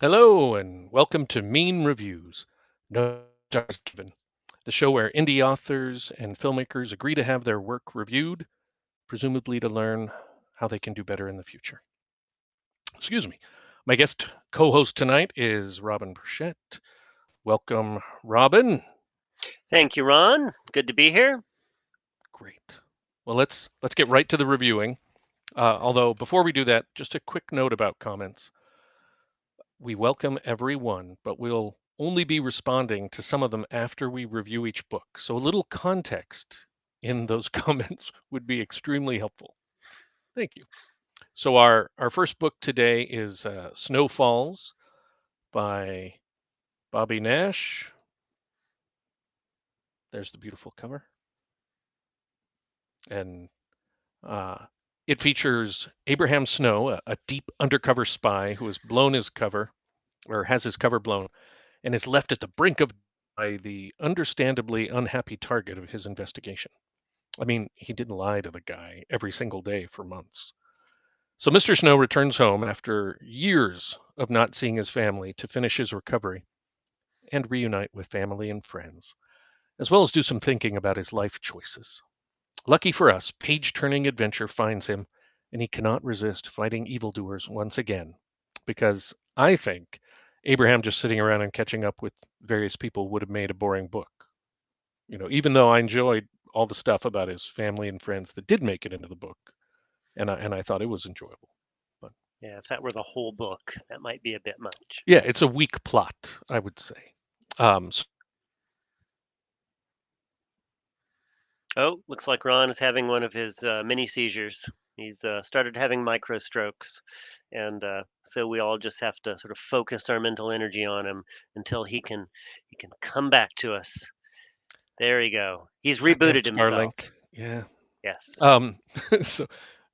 Hello, and welcome to Mean Reviews. No stars given. The show where indie authors and filmmakers agree to have their work reviewed, presumably to learn how they can do better in the future. Excuse me. My guest co-host tonight is Robin Burchett. Welcome, Robin. Thank you, Ron. Good to be here. Great. Well, let's get right to the reviewing. Although before we do that, just a quick note about comments. We welcome everyone, but we'll only be responding to some of them after we review each book. So a little context in those comments would be extremely helpful. Thank you. So our first book today is Snow Falls by Bobby Nash. There's the beautiful cover. And it features Abraham Snow, a deep undercover spy who has blown his cover, or has his cover blown, and is left at the brink of by the understandably unhappy target of his investigation. I mean, he didn't lie to the guy every single day for months. So Mr. Snow returns home after years of not seeing his family to finish his recovery and reunite with family and friends, as well as do some thinking about his life choices. Lucky for us, page turning adventure finds him, and he cannot resist fighting evildoers once again, because I think Abraham just sitting around and catching up with various people would have made a boring book. Even though I enjoyed all the stuff about his family and friends that did make it into the book, and I thought it was enjoyable. But Yeah, if that were the whole book, that might be a bit much. yeah, it's a weak plot, I would say. So Oh, looks like Ron is having one of his mini seizures. He's started having micro strokes, and so we all just have to sort of focus our mental energy on him until he can come back to us. There you go. He's goddamn rebooted himself. Starlink. Yeah. Yes. Um,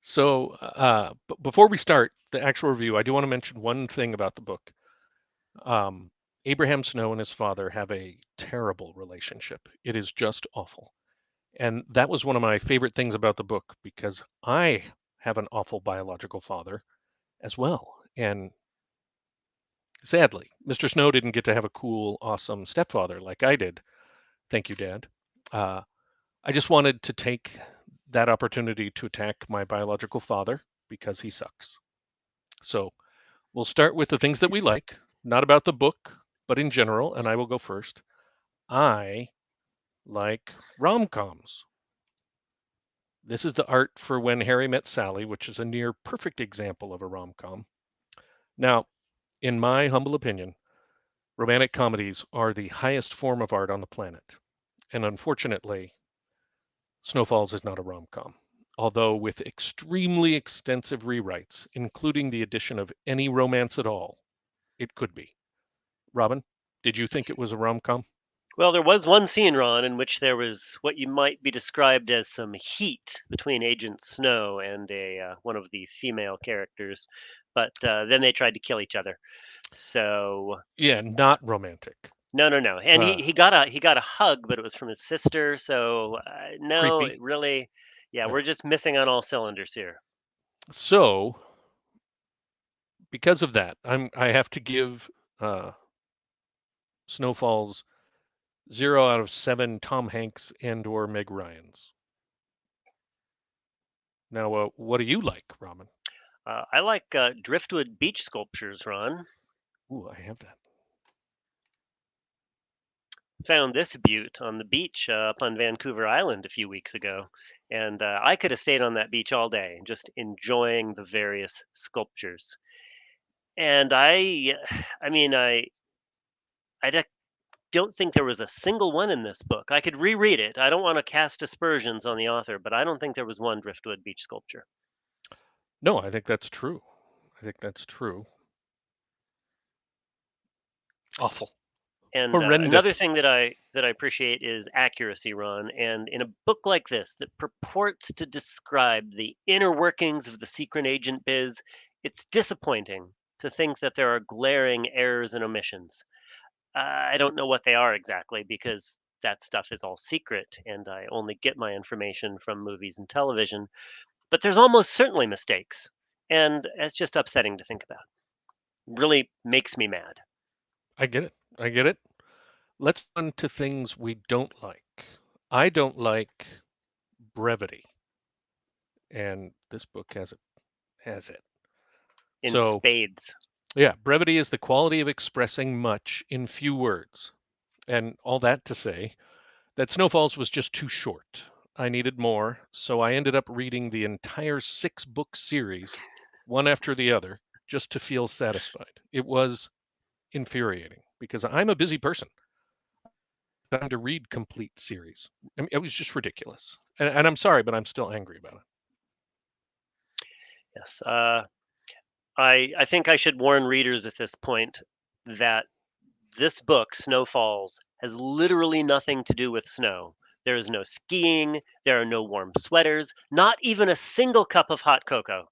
so before we start the actual review, I do want to mention one thing about the book. Um, Abraham Snow and his father have a terrible relationship. It is just awful. And that was one of my favorite things about the book because I have an awful biological father as well. And sadly, Mr. Snow didn't get to have a cool, awesome stepfather like I did. Thank you, Dad. Uh, I just wanted to take that opportunity to attack my biological father because he sucks. So we'll start with the things that we like, not about the book, but in general, and I will go first. I like rom coms. This is the art for When Harry Met Sally, which is a near perfect example of a rom com. Now, in my humble opinion, romantic comedies are the highest form of art on the planet. And unfortunately, Snowfalls is not a rom com, although with extremely extensive rewrites, including the addition of any romance at all, it could be. Robin, did you think it was a rom com? Well, there was one scene, Ron, in which there was what you might be described as some heat between Agent Snow and a one of the female characters, but then they tried to kill each other. So Yeah, not romantic. no, no, no, and Uh, he got a hug, but it was from his sister. So no, it creepy. really, yeah, Yeah. we're just missing on all cylinders here. So, because of that, I have to give uh, Snowfalls 0 out of 7 Tom Hanks and/or Meg Ryans. Now, what do you like, Robin? I like driftwood beach sculptures, Ron. Ooh, I have that. Found this butte on the beach up on Vancouver Island a few weeks ago, and I could have stayed on that beach all day, just enjoying the various sculptures. And I mean, don't think there was a single one in this book. I could reread it. I don't want to cast aspersions on the author, but I don't think there was one driftwood beach sculpture. No, I think that's true. I think that's true. Awful. And another Horrendous. thing that I appreciate is accuracy, Ron. And in a book like this that purports to describe the inner workings of the secret agent biz, it's disappointing to think that there are glaring errors and omissions. I don't know what they are exactly because that stuff is all secret, and I only get my information from movies and television. But there's almost certainly mistakes, and it's just upsetting to think about. really makes me mad. I get it. I get it. Let's on to things we don't like. I don't like brevity, and this book has it. In So, spades. yeah, brevity is the quality of expressing much in few words. And all that to say that Snowfalls was just too short. I needed more, so I ended up reading the entire 6-book series, one after the other, just to feel satisfied. It was infuriating because I'm a busy person. Time to read complete series. I mean, it was just ridiculous. And I'm sorry, but I'm still angry about it. Yes. I think I should warn readers at this point that this book, Snowfalls, has literally nothing to do with snow. There is no skiing, there are no warm sweaters, not even a single cup of hot cocoa.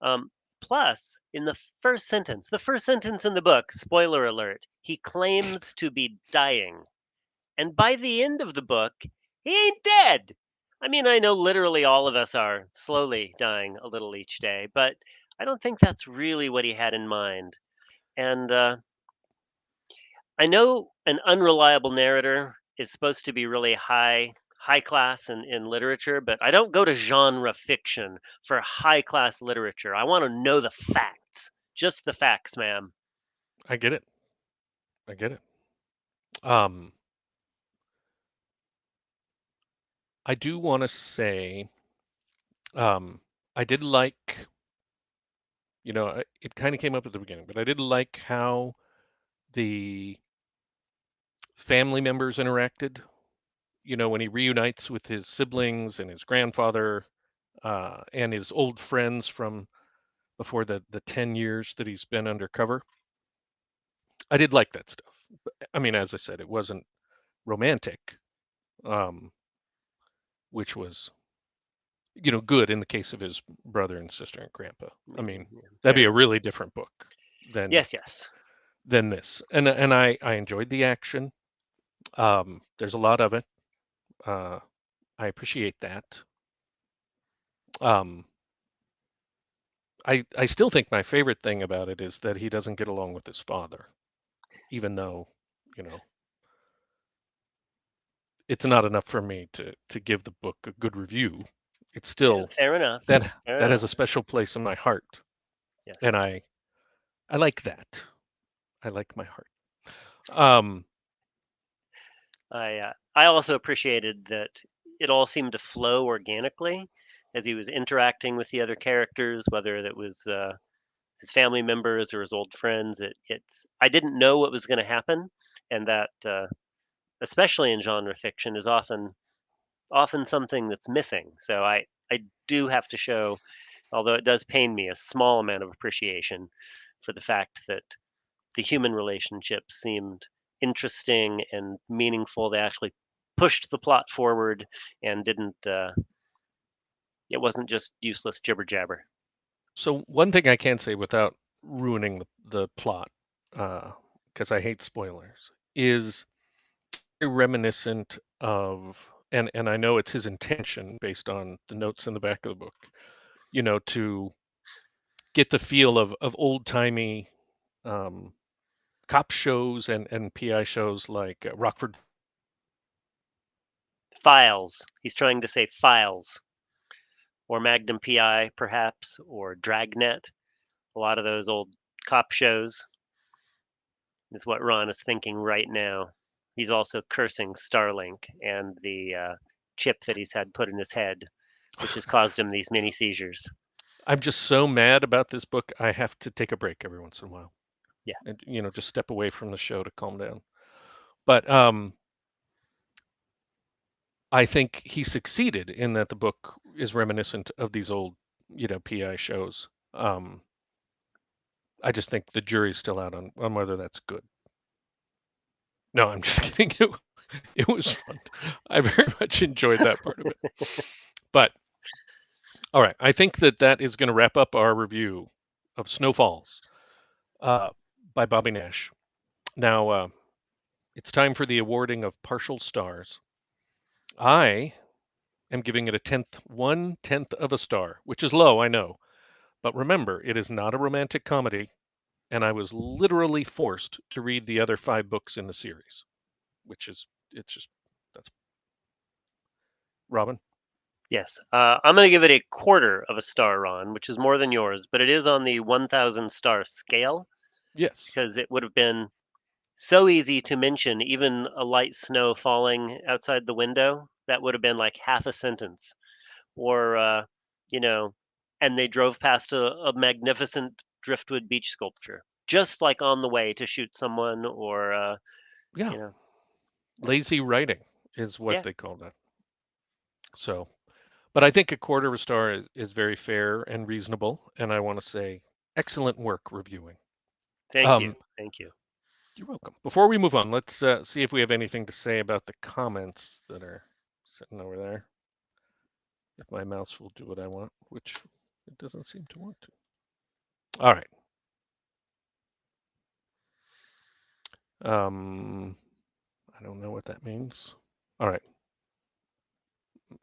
Um, Plus, in the first sentence in the book, spoiler alert, he claims to be dying. And by the end of the book, he ain't dead. I mean, I know literally all of us are slowly dying a little each day, but I don't think that's really what he had in mind. And I know an unreliable narrator is supposed to be really high class in literature, but I don't go to genre fiction for high class literature. I want to know the facts. Just the facts, ma'am. I get it. I get it. Um, I do want to say, um, I did like, it kind of came up at the beginning, but I did like how the family members interacted. When he reunites with his siblings and his grandfather and his old friends from before the 10 years that he's been undercover. I did like that stuff. I mean, as I said, it wasn't romantic, um, which was, good in the case of his brother and sister and grandpa. I mean, that'd be Yeah. a really different book than Yes, yes. than this. And I enjoyed the action. There's a lot of it. Uh, I appreciate that. Um, I still think my favorite thing about it is that he doesn't get along with his father, even though, you know, it's not enough for me to give the book a good review. It's Yeah, still fair enough. that Fair that has enough. a special place in my heart, and Yes. I like that. I like my heart. Um, I also appreciated that it all seemed to flow organically as he was interacting with the other characters, whether that was his family members or his old friends. It's I didn't know what was going to happen, and that especially in genre fiction is often something that's missing. So I do have to show, although it does pain me, a small amount of appreciation for the fact that the human relationships seemed interesting and meaningful. They actually pushed the plot forward and didn't. It wasn't just useless jibber jabber. so one thing I can say without ruining the plot, because I hate spoilers, is very reminiscent of, and I know it's his intention based on the notes in the back of the book, to get the feel of old timey um, cop shows and PI shows like Rockford. Files. He's trying to say files or Magnum PI, perhaps, or Dragnet. A lot of those old cop shows is what Ron is thinking right now. He's also cursing Starlink and the chip that he's had put in his head, which has caused him these mini seizures. I'm just so mad about this book. I have to take a break every once in a while, Yeah. and just step away from the show to calm down. But I think he succeeded in that the book is reminiscent of these old, PI shows. I just think the jury's still out on whether that's good. No, I'm just kidding. It was fun. I very much enjoyed that part of it. But all right, I think that is going to wrap up our review of Snowfalls uh, by Bobby Nash. Now, it's time for the awarding of partial stars. I am giving it a 1/10 of a star, which is low, I know. But remember, it is not a romantic comedy. and I was literally forced to read the other 5 books in the series, which is it's just that's Robin. Yes. I'm going to give it a quarter of a star, Ron, which is more than yours, but it is on the 1,000 star scale Yes. because it would have been so easy to mention even a light snow falling outside the window. That would have been like half a sentence. Or, you know, and they drove past a magnificent driftwood beach sculpture, just like on the way to shoot someone or, Yeah. you know, Lazy writing is what yeah. they call that. So, but I think a quarter of a star is very fair and reasonable, and I want to say excellent work reviewing. Thank you. Um, Thank you. you're welcome. Before we move on, let's see if we have anything to say about the comments that are sitting over there. If my mouse will do what I want, which it doesn't seem to want to. All right. I don't know what that means. All right.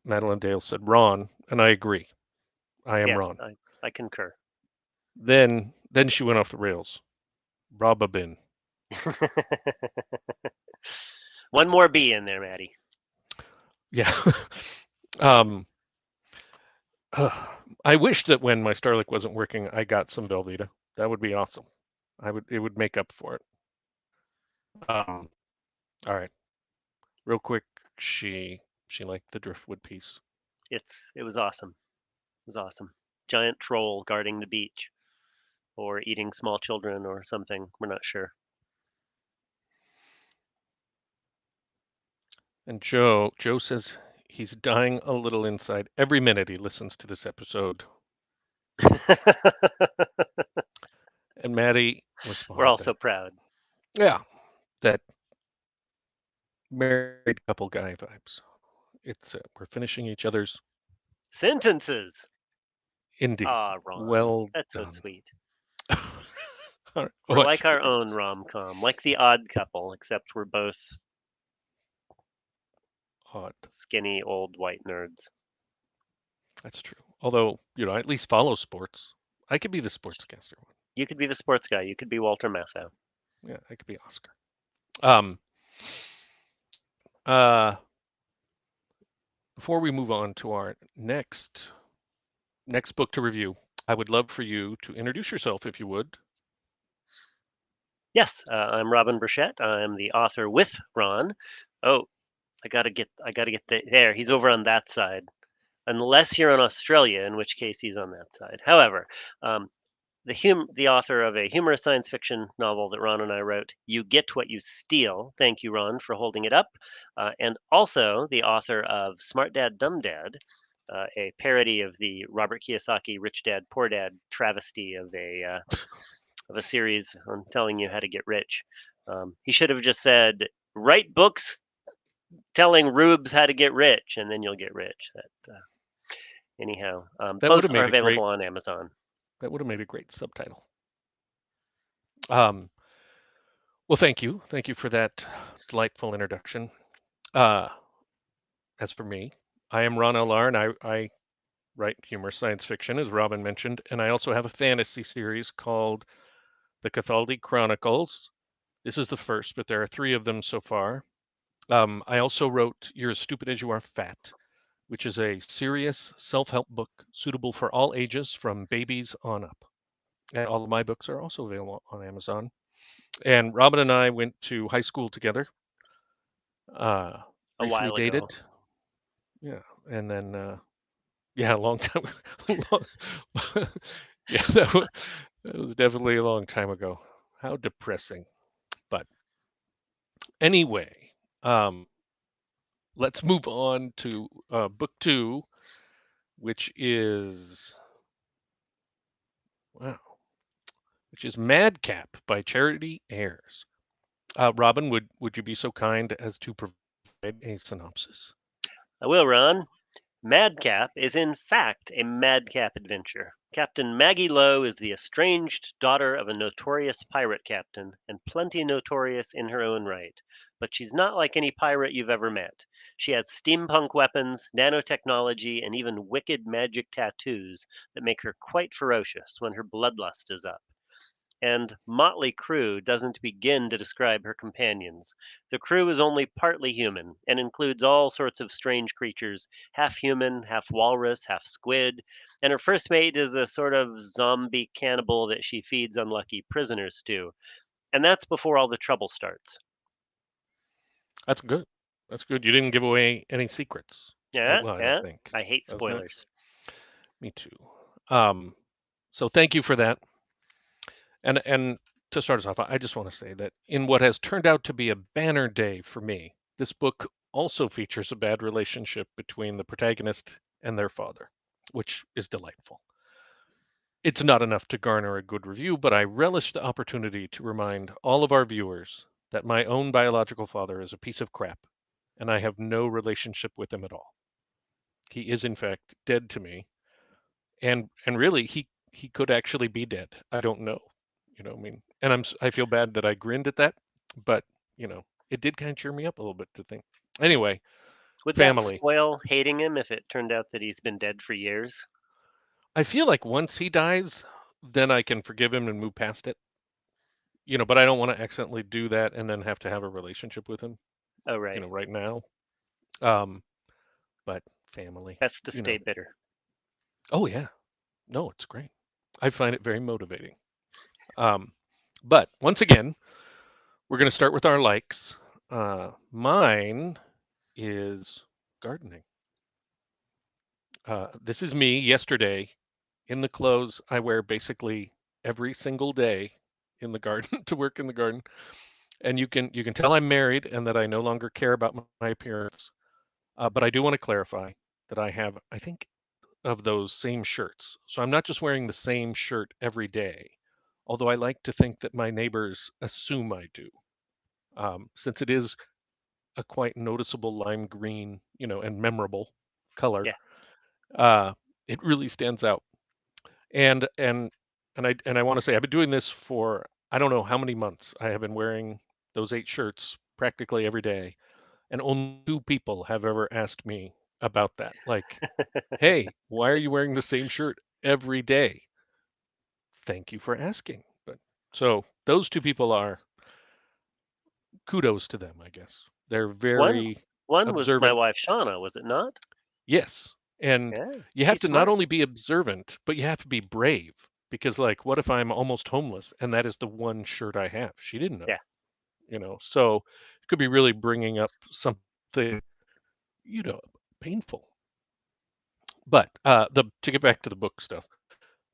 Madeline Dale said Ron, and I agree. I am Yes, Ron. I concur. Then she went off the rails. Robabin. One more B in there, Maddie. Yeah. um, I wish that when my Starlink wasn't working, I got some Velveeta. That would be awesome. It would make up for it. All right. Real quick, she liked the driftwood piece. It was awesome. It was awesome. Giant troll guarding the beach or eating small children or something. We're not sure. And Joe says he's dying a little inside every minute he listens to this episode. And Maddie We're all responded, so proud. "Yeah, that married couple guy vibes. It's we're finishing each other's Sentences. indeed. Ah, Ron. Well That's so done." sweet. All We're right. like our own rom-com, like the Odd Couple, except we're both Odd. skinny old white nerds. That's true. Although, I at least follow sports. I could be the sportscaster one. You could be the sports guy. You could be Walter Matthau. Yeah, I could be Oscar. Um, uh, before we move on to our next book to review, I would love for you to introduce yourself if you would. Yes, I'm Robin Burchett. I'm the author with Ron. Oh, there. He's over on that side. Unless you're in Australia, in which case he's on that side. However, um, the author of a humorous science fiction novel that Ron and I wrote, You Get What You Steal. Thank you, Ron, for holding it up. And also the author of Smart Dad, Dumb Dad, a parody of the Robert Kiyosaki Rich Dad, Poor Dad travesty of a series on telling you how to get rich. He should have just said, write books telling rubes how to get rich, and then you'll get rich. Anyhow, That would both have are made a available great on Amazon. that would have made a great subtitle. Um, well, thank you for that delightful introduction. Uh, as for me, I am Ron L Lahr, and I write humorous science fiction, as Robin mentioned, and I also have a fantasy series called The Cathaldi Chronicles. This is the first, but there are 3 of them so far. I also wrote You're as Stupid as You Are Fat, which is a serious self-help book suitable for all ages from babies on up. And all of my books are also available on Amazon. And Robin and I went to high school together, A briefly while ago. dated. Yeah. And then, yeah, a long time. long, yeah, that was definitely a long time ago. How depressing. But anyway, um, let's move on to book 2, which is, wow, which is Madcap by Charity Ayers. Robin, would you be so kind as to provide a synopsis? I will, Ron. Madcap is in fact a madcap adventure. Captain Maggie Lowe is the estranged daughter of a notorious pirate captain, and plenty notorious in her own right. But she's not like any pirate you've ever met. She has steampunk weapons, nanotechnology, and even wicked magic tattoos that make her quite ferocious when her bloodlust is up. and motley crew doesn't begin to describe her companions. The crew is only partly human and includes all sorts of strange creatures, half human, half walrus, half squid, and her first mate is a sort of zombie cannibal that she feeds unlucky prisoners to. And that's before all the trouble starts. That's good. That's good. You didn't give away any secrets. Yeah, Well, I don't yeah. think. I hate That's nice. spoilers. Me too. Um, so thank you for that. And to start us off, I just want to say that in what has turned out to be a banner day for me, this book also features a bad relationship between the protagonist and their father, which is delightful. It's not enough to garner a good review, but I relish the opportunity to remind all of our viewers that my own biological father is a piece of crap, and I have no relationship with him at all. He is in fact dead to me, and really he could actually be dead. I don't know. I mean, and I feel bad that I grinned at that, but it did kind of cheer me up a little bit to think. Anyway, Would that family. spoil hating him if it turned out that he's been dead for years? I feel like once he dies, then I can forgive him and move past it. But I don't want to accidentally do that and then have to have a relationship with him, Oh, right. right now. Um, but family, Best to you stay know. bitter. Oh yeah. No, it's great. I find it very motivating. Um, but once again, we're going to start with our likes. Mine is gardening. This is me yesterday in the clothes I wear basically every single day in the garden to work in the garden. And you can tell I'm married and that I no longer care about my appearance. But I do want to clarify that I have, I think, of those same shirts. So I'm not just wearing the same shirt every day, although I like to think that my neighbors assume I do, since it is a quite noticeable lime green, and memorable color. Yeah. Uh, it really stands out. And I want to say I've been doing this for I don't know how many months. I have been wearing those 8 shirts practically every day, and only 2 people have ever asked me about that. Like, hey, why are you wearing the same shirt every day? Thank you for asking. But so those 2 people are kudos to them, I guess. They're One very one was my observant. wife Shauna, was it not? Yes. And Yeah. you have She's to not smart. only be observant, but you have to be brave because, like, what if I'm almost homeless and that is the one shirt I have? She didn't Yeah. know. So it could be really bringing up something, you know, painful. But the to get back to the book stuff,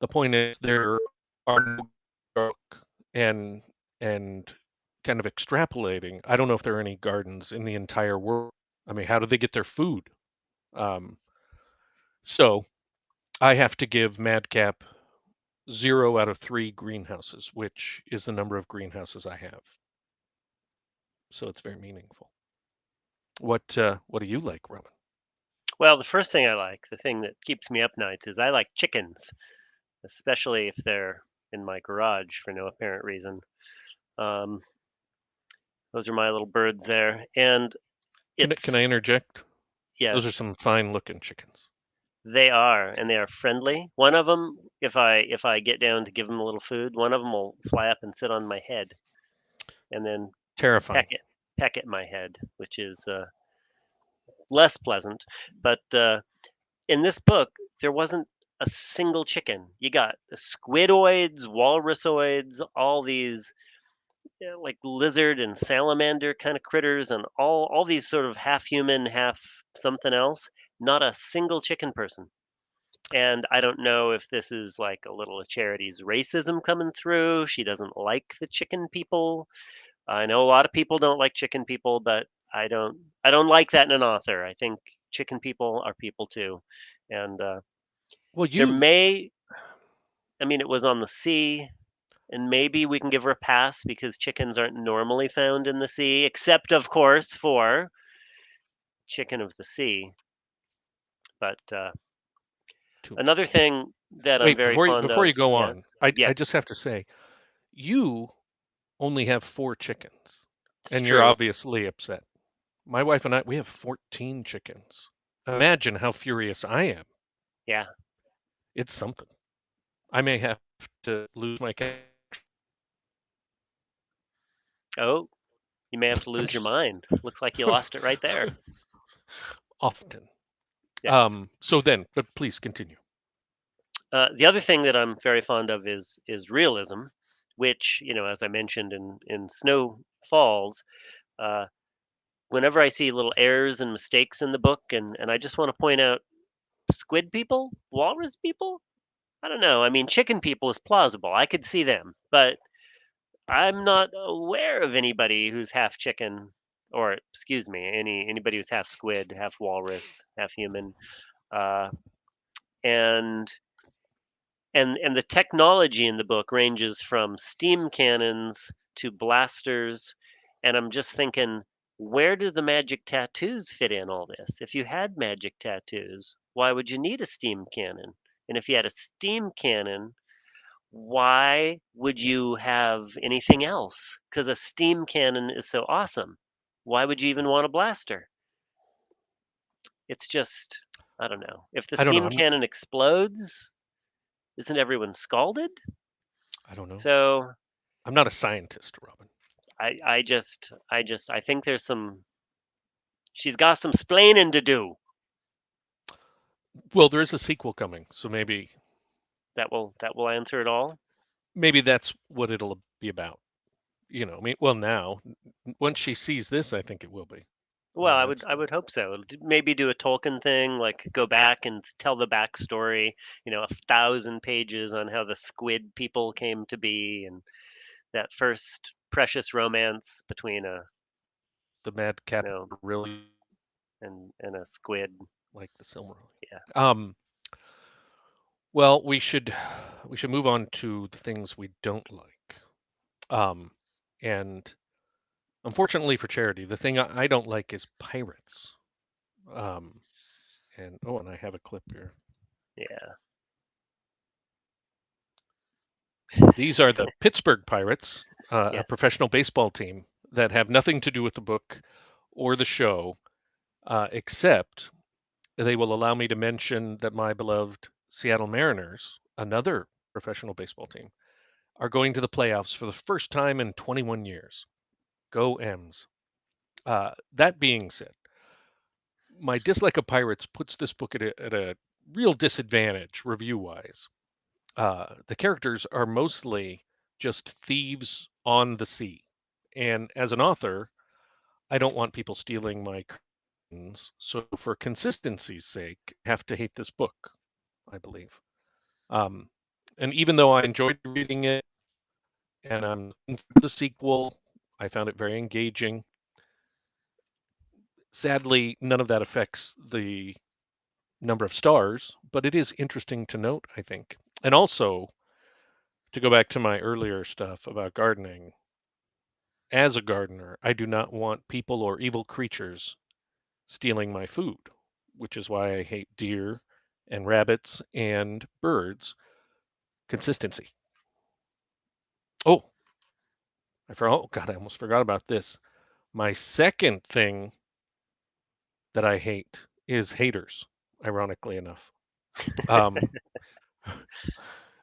the point is there are no book and kind of extrapolating. I don't know if there are any gardens in the entire world. I mean, how do they get their food? Um, so I have to give Madcap 0 out of 3 greenhouses, which is the number of greenhouses I have. So it's very meaningful. What do you like, Roman? Well, the first thing I like, the thing that keeps me up nights, is I like chickens, especially if they're in my garage for no apparent reason. Um, those are my little birds there, and Can it's I interject? Those are yes, some fine looking chickens. they are, and they are friendly. One of them, if I get down to give them a little food, one of them will fly up and sit on my head, and then peck Terrifying. it, peck at my head, which is less pleasant. But in this book, there wasn't a single chicken. You got squidoids, walrusoids, all these like lizard and salamander kind of critters, and all these sort of half human, half something else. Not a single chicken person. And I don't know if this is like a little of Charity's racism coming through. She doesn't like the chicken people. I know a lot of people don't like chicken people, but I don't like that in an author. I think chicken people are people too. And Well, there you may I mean it was on the sea, and maybe we can give her a pass because chickens aren't normally found in the sea, except of course for chicken of the sea. But too. another thing that I'm Wait, very before you fond before of, you go on, yes, I just yes, have to say, you only have 4 chickens, it's and you're true. obviously upset. My wife and I, we have 14 chickens. Imagine how furious I am. Yeah. It's something. I may have to lose my cat. Oh, you may have to I'm lose your just mind. Looks like you lost it right there. often. Yes. But please continue. The other thing that I'm very fond of is realism, which, as I mentioned in Snow Falls, uh, whenever I see little errors and mistakes in the book, and I just want to point out squid people, walrus people. I don't know. I mean, chicken people is plausible. I could see them, but I'm not aware of anybody who's half chicken, or excuse me, anybody who's half squid, half walrus, half human. Uh, and and the technology in the book ranges from steam cannons to blasters, and I'm just thinking, where do the magic tattoos fit in all this? If you had magic tattoos, why would you need a steam cannon? And if you had a steam cannon, why would you have anything else? Because a steam cannon is so awesome. Why would you even want a blaster? It's just, I don't know. If the I don't know. steam cannon explodes, isn't everyone scalded? I don't know. So I'm not a scientist, Robin. I think there's she's got some splaining to do. Well, there is a sequel coming, so That will answer it all. maybe that's what it'll be about. I mean, well, now once she sees this, I think it will be. Well, I would That's I would hope so. Maybe do a Tolkien thing, like go back and tell the backstory. 1,000 pages on how the squid people came to be, and that first precious romance between a the madcap you know really and a squid. like the Silmarillion. Yeah. Um, well, we should move on to the things we don't like. Um, and unfortunately for Charity, the thing I don't like is pirates. Um, and I have a clip here. Yeah. These are the Pittsburgh Pirates, a Yes. professional baseball team that have nothing to do with the book or the show, except they will allow me to mention that my beloved Seattle Mariners, another professional baseball team, are going to the playoffs for the first time in 21 years. Go M's. That being said, my dislike of Pirates puts this book at a real disadvantage review wise. The characters are mostly just thieves on the sea. And as an author, I don't want people stealing my curtains. So, for consistency's sake, I have to hate this book, I believe. Um, and even though I enjoyed reading it and I'm looking for the sequel, I found it very engaging. Sadly, none of that affects the number of stars, but it is interesting to note, I think. And also, to go back to my earlier stuff about gardening, as a gardener, I do not want people or evil creatures stealing my food, which is why I hate deer and rabbits and birds. Consistency. Oh, oh God, I almost forgot about this. My second thing that I hate is haters, ironically enough. Um,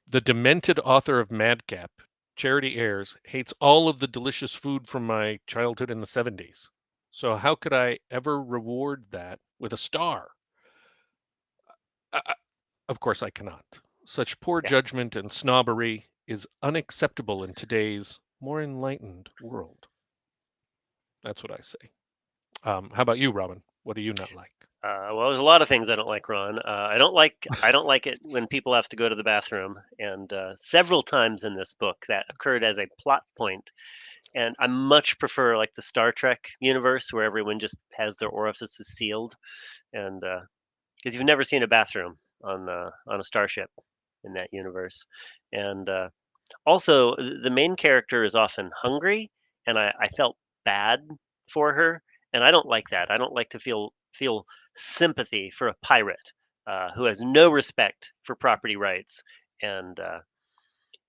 the demented author of Madcap, Charity Ayers, hates all of the delicious food from my childhood in the 70s. So, how could I ever reward that with a star? I, of course, I cannot. Such poor Yeah. judgment and snobbery is unacceptable in today's more enlightened world. That's what I say. How about you, Robin? What do you not like? Well, there's a lot of things I don't like, Ron. I don't like it when people have to go to the bathroom, and several times in this book that occurred as a plot point. And I much prefer like the Star Trek universe where everyone just has their orifices sealed, and because you've never seen a bathroom on a starship in that universe, and also the main character is often hungry, and I felt bad for her, and I don't like that. I don't like to feel sympathy for a pirate who has no respect for property rights, and uh,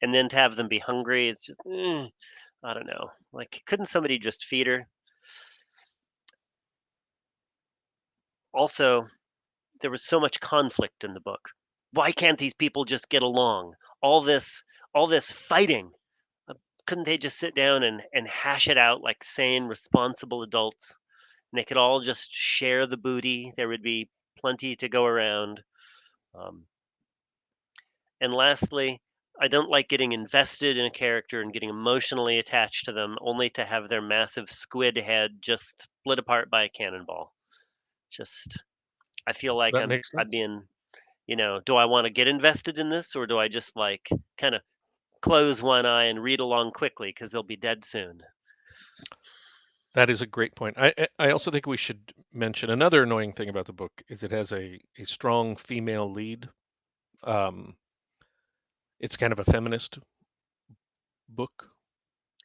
and then to have them be hungry, it's just I don't know. Like, couldn't somebody just feed her? Also, there was so much conflict in the book. Why can't these people just get along? All this, all this fighting. couldn't they just sit down and hash it out like sane, responsible adults? And they could all just share the booty. There would be plenty to go around. Um, and lastly, I don't like getting invested in a character and getting emotionally attached to them only to have their massive squid head just split apart by a cannonball. Just, I feel like That makes I'm sense. being, do I want to get invested in this, or do I just like kind of close one eye and read along quickly because they'll be dead soon? That is a great point. I also think we should mention another annoying thing about the book is it has a strong female lead. Um, it's kind of a feminist book.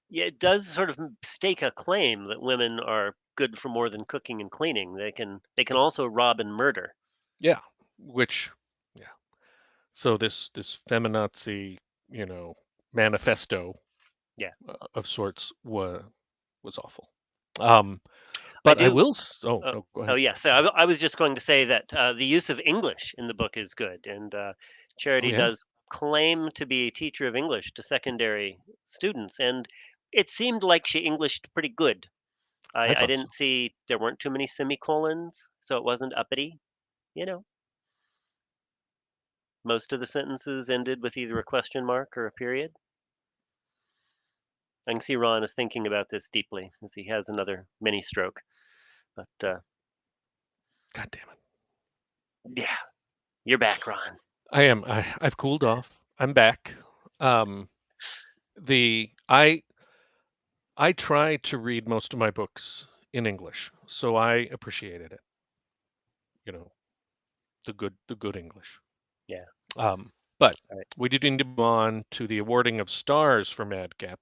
Yeah, it does sort of stake a claim that women are good for more than cooking and cleaning. They can also rob and murder. Yeah, which yeah. So this feminazi, you know, manifesto Yeah, of sorts was awful. Um, I but I do. will. Oh Oh, no, go oh ahead. yeah. So I was just going to say that the use of English in the book is good, and Oh Charity yeah, does claim to be a teacher of English to secondary students, and it seemed like she Englished pretty good. I I thought so. didn't see there weren't too many semicolons, so it wasn't uppity. You know, most of the sentences ended with either a question mark or a period. I can see Ron is thinking about this deeply as he has another mini stroke. But God damn it. yeah, you're back, Ron. I am. I've cooled off. I'm back. Um, the I try to read most of my books in English, so I appreciated it. You know, the good English. Yeah. But All right. we did need to move on to the awarding of stars for Madcap.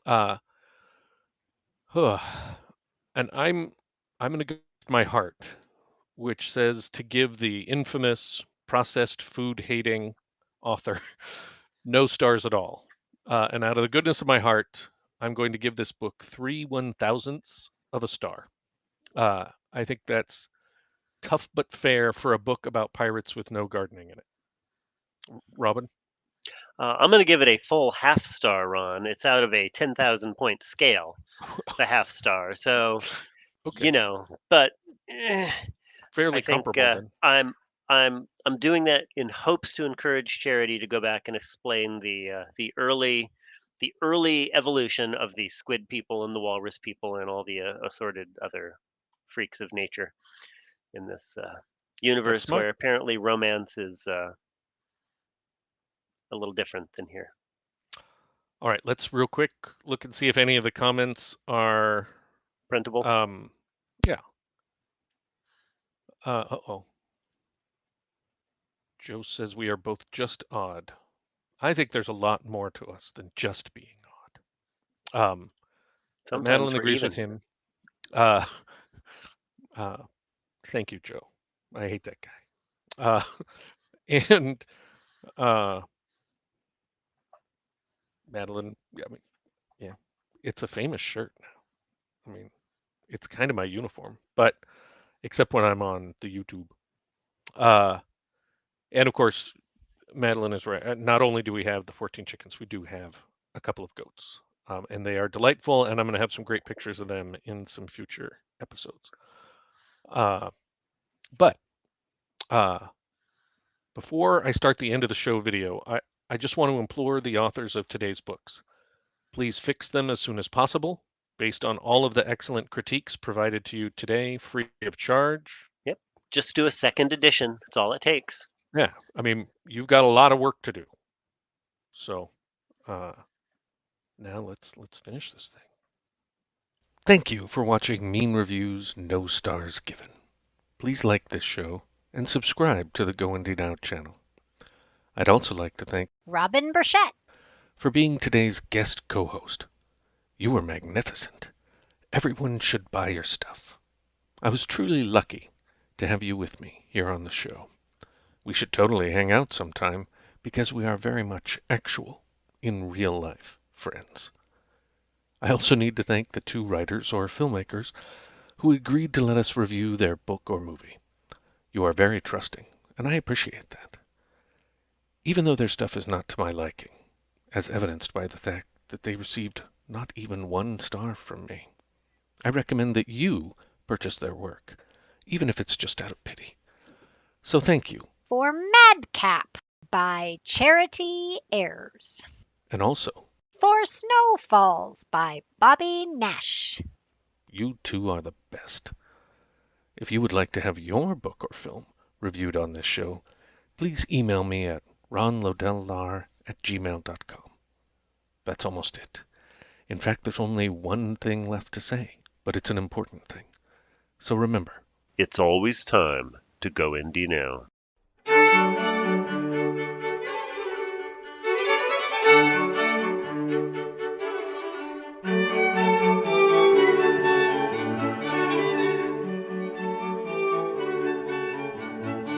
Uh, and I'm going to go with my heart, which says to give the infamous processed food hating author no stars at all. And out of the goodness of my heart, I'm going to give this book 3/1000ths of a star. I think that's tough but fair for a book about pirates with no gardening in it. Robin? I'm going to give it a full half star, Ron. It's out of a 10,000 point scale, the half star. So, Okay, but eh, I fairly think comparable then. I'm doing that in hopes to encourage Charity to go back and explain the early evolution of the squid people and the walrus people and all the assorted other freaks of nature in this That's universe smart. where apparently romance is a little different than here. All right, let's real quick look and see if any of the comments are, Printable. um, yeah. Uh-oh. Joe says we are both just odd. I think there's a lot more to us than just being odd. But Sometimes Madeline we're agrees with even. him. Uh, uh, thank you, Joe. I hate that guy. And uh, Madeline, I mean, yeah, it's a famous shirt now. I mean, it's kind of my uniform, but except when I'm on the YouTube. Uh, and of course, Madeline is right. Not only do we have the 14 chickens, we do have a couple of goats. And they are delightful, and I'm going to have some great pictures of them in some future episodes. Uh, but uh, before I start the end of the show video, I just want to implore the authors of today's books. Please fix them as soon as possible, based on all of the excellent critiques provided to you today, free of charge. Yep. Just do a second edition. That's all it takes. Yeah, I mean, you've got a lot of work to do. So uh, now let's finish this thing. Thank you for watching Mean Reviews, No Stars Given. Please like this show and subscribe to the Go Indie Now channel. I'd also like to thank Robin Burchett. for being today's guest co-host. You were magnificent. Everyone should buy your stuff. I was truly lucky to have you with me here on the show. We should totally hang out sometime because we are very much actual, in real life, friends. I also need to thank the two writers or filmmakers who agreed to let us review their book or movie. You are very trusting, and I appreciate that. Even though their stuff is not to my liking, as evidenced by the fact that they received not even 1 star from me. I recommend that you purchase their work, even if it's just out of pity. So thank you. For Madcap by Charity Ayers. And also, For Snowfalls by Bobby Nash. you two are the best. If you would like to have your book or film reviewed on this show, please email me at ronlodelllar@gmail.com. That's almost it. In fact, there's only one thing left to say, but it's an important thing. So remember, It's always time to go indie now.